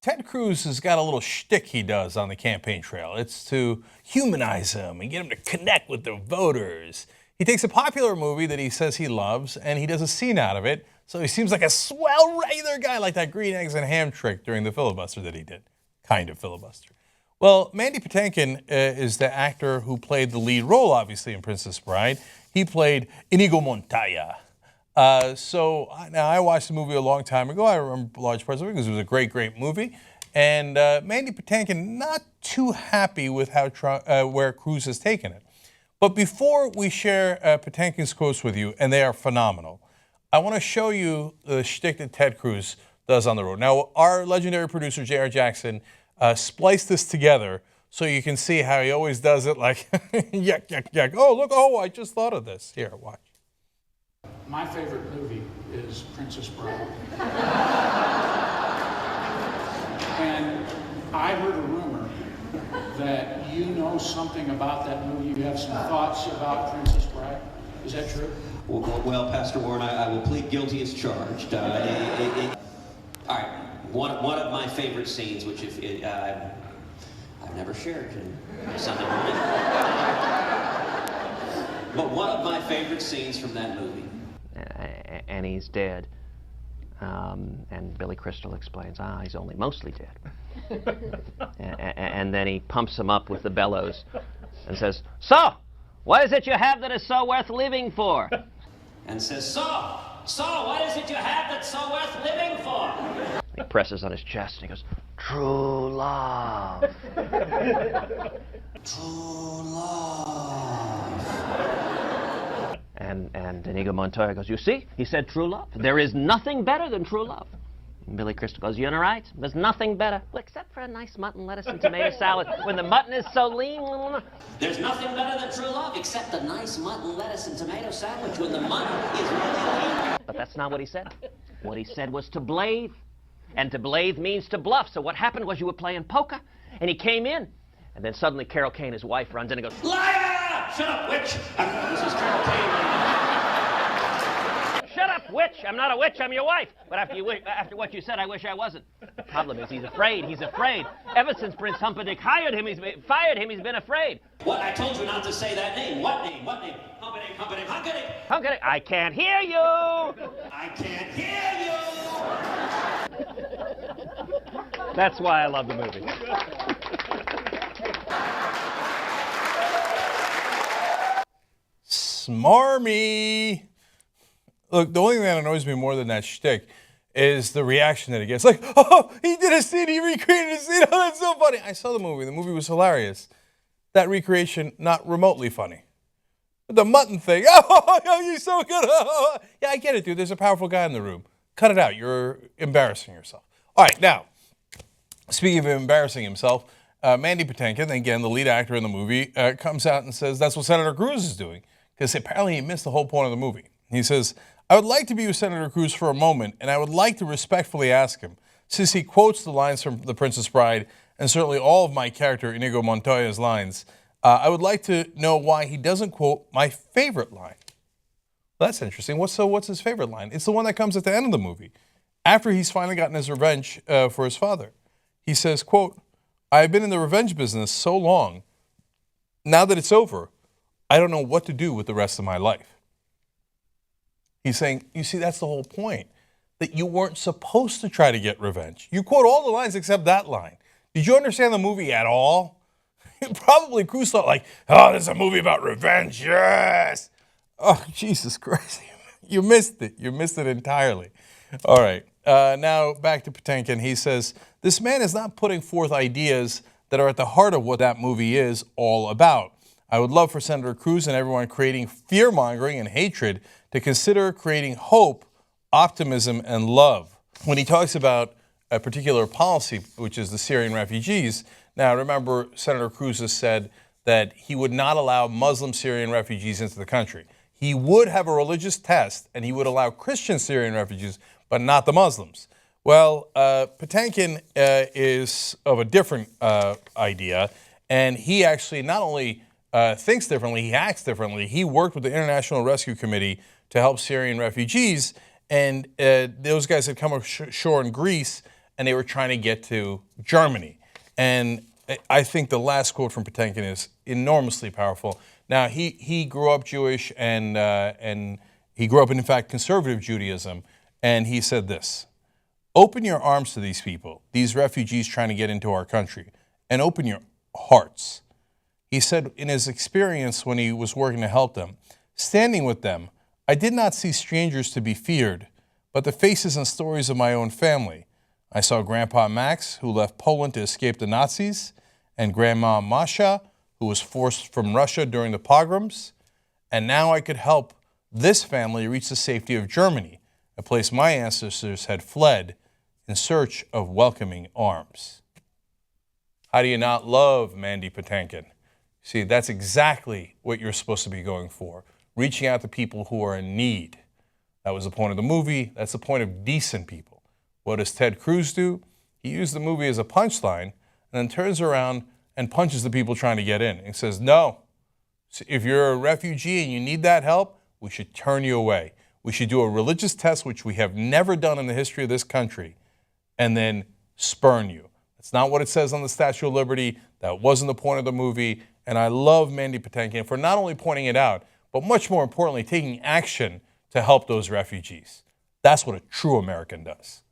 Ted Cruz has got a little shtick he does on the campaign trail. It's to humanize him and get him to connect with the voters. He takes a popular movie that he says he loves and he does a scene out of it, so he seems like a swell regular guy, like that green eggs and ham trick during the filibuster that he did. Kind of filibuster. Well, Mandy Patinkin is the actor who played the lead role, obviously, in Princess Bride. He played Inigo Montoya. So now I watched the movie a long time ago. I remember large parts of it because it was a great, great movie. And Mandy Patinkin not too happy with how where Cruz has taken it. But before we share Patinkin's quotes with you, and they are phenomenal, I want to show you the shtick that Ted Cruz does on the road. Now, our legendary producer, J.R. Jackson, spliced this together so you can see how he always does it, like, yuck, yuck, yuck. Oh, look, oh, I just thought of this. Here, watch. My favorite movie is Princess Bride. And I heard a rumor that you know something about that movie. You have some thoughts about Princess Bride. Is that true? Well, Pastor Warren, I will plead guilty as charged. All right, one of my favorite scenes, which I've never shared in Sunday morning, but one of my favorite scenes from that movie. And he's dead. And Billy Crystal explains, he's only mostly dead. and then he pumps him up with the bellows and says, "So, what is it you have that is so worth living for?" And says, so, what is it you have that's so worth living for? He presses on his chest and he goes, "True love." True love. And Inigo Montoya goes, "You see, he said true love. There is nothing better than true love." And Billy Crystal goes, "You're right. There's nothing better. Well, except for a nice mutton, lettuce, and tomato salad. When the mutton is so lean." There's nothing better than true love except a nice mutton, lettuce, and tomato sandwich when the mutton is really lean. But that's not what he said. What he said was to blathe. And to blathe means to bluff. So what happened was you were playing poker, and he came in. And then suddenly Carol Kane, his wife, runs in and goes, "Liar! Shut up, witch!" This is Carol Kane. "Shut up, witch! I'm not a witch, I'm your wife." But after what you said, I wish I wasn't. The problem is he's afraid. He's afraid. Ever since Prince Humperdinck fired him, he's been afraid. What? I told you not to say that name. What name? What name? Humperdinck, Humperdinck, Humperdinck. Humperdinck. I can't hear you. I can't hear you. That's why I love the movie. Smarmy. Look, the only thing that annoys me more than that shtick is the reaction that he gets. Like, oh, he did a scene, he recreated a scene. Oh, that's so funny. I saw the movie. The movie was hilarious. That recreation, not remotely funny. The mutton thing. Oh, you're so good. Oh. Yeah, I get it, dude. There's a powerful guy in the room. Cut it out. You're embarrassing yourself. All right, now, speaking of embarrassing himself, Mandy Patinkin, again, the lead actor in the movie, comes out and says that's what Senator Cruz is doing, because apparently he missed the whole point of the movie. He says, "I would like to be with Senator Cruz for a moment, and I would like to respectfully ask him, since he quotes the lines from The Princess Bride, and certainly all of my character Inigo Montoya's lines, I would like to know why he doesn't quote my favorite line." Well, that's interesting. What's his favorite line? It's the one that comes at the end of the movie, after he's finally gotten his revenge for his father. He says, quote, "I have been in the revenge business so long, now that it's over, I don't know what to do with the rest of my life." He's saying, you see, that's the whole point, that you weren't supposed to try to get revenge. You quote all the lines except that line. Did you understand the movie at all? Probably Cruz thought like, oh, this is a movie about revenge, yes. Oh, Jesus Christ. You missed it. You missed it entirely. All right. Now back to Patinkin. He says, this man is not putting forth ideas that are at the heart of what that movie is all about. I would love for Senator Cruz and everyone creating fear-mongering and hatred to consider creating hope, optimism, and love. When he talks about a particular policy, which is the Syrian refugees, now remember Senator Cruz has said that he would not allow Muslim Syrian refugees into the country. He would have a religious test, and he would allow Christian Syrian refugees, but not the Muslims. Well, Patinkin is of a different idea, and he actually not only thinks differently, he acts differently. He worked with the International Rescue Committee to help Syrian refugees, and those guys had come ashore in Greece, and they were trying to get to Germany. And I think the last quote from Patinkin is enormously powerful. Now, he grew up Jewish, and he grew up in fact, conservative Judaism, and he said this: open your arms to these people, these refugees trying to get into our country, and open your hearts. He said in his experience when he was working to help them, standing with them, I did not see strangers to be feared, but the faces and stories of my own family. I saw Grandpa Max, who left Poland to escape the Nazis, and Grandma Masha, who was forced from Russia during the pogroms. And now I could help this family reach the safety of Germany, a place my ancestors had fled in search of welcoming arms. How do you not love Mandy Patinkin? See, that's exactly what you're supposed to be going for, reaching out to people who are in need. That was the point of the movie. That's the point of decent people. What does Ted Cruz do? He used the movie as a punchline and then turns around and punches the people trying to get in and says, no, if you're a refugee and you need that help, we should turn you away. We should do a religious test, which we have never done in the history of this country, and then spurn you. That's not what it says on the Statue of Liberty. That wasn't the point of the movie. And I love Mandy Patinkin for not only pointing it out, but much more importantly, taking action to help those refugees. That's what a true American does.